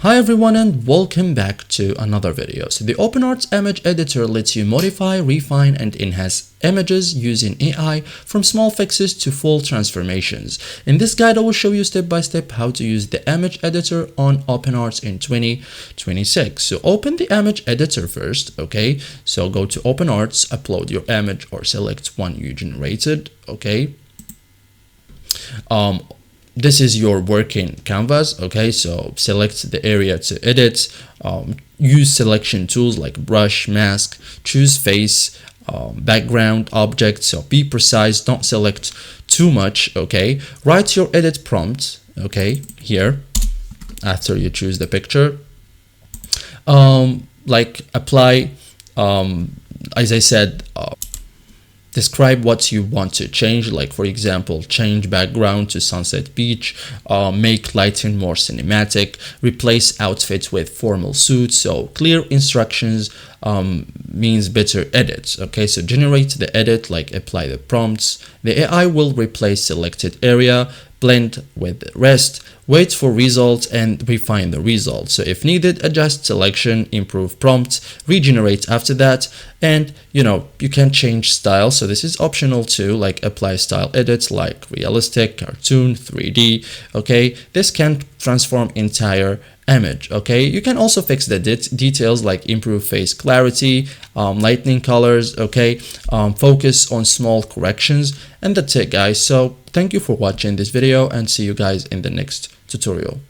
Hi everyone and welcome back to another video. So the OpenArt image editor lets you modify, refine and enhance images using AI from small fixes to full transformations. In this guide I will show you step by step how to use the image editor on OpenArt in 2026. So open the image editor first, okay? So go to OpenArt, upload your image or select one you generated, okay? This is your working canvas, okay? So select the area to edit, use selection tools like brush, mask, choose face, background, object. So be precise, don't select too much, okay? Write your edit prompt, okay, here after you choose the picture. Like apply, as I said, describe what you want to change, like for example, change background to sunset beach, make lighting more cinematic, replace outfits with formal suits. So clear instructions means better edits, okay? So generate the edit, like apply the prompts. The AI will replace selected area, blend with the rest, wait for results and refine the results. So if needed, adjust selection, improve prompt, regenerate after that, and you can change style. So this is optional too, like apply style edits like realistic, cartoon, 3D, okay? This can transform entire image, okay? You can also fix the details like improve face clarity, lightning colors, okay? Focus on small corrections, and that's it guys. So thank you for watching this video and see you guys in the next tutorial.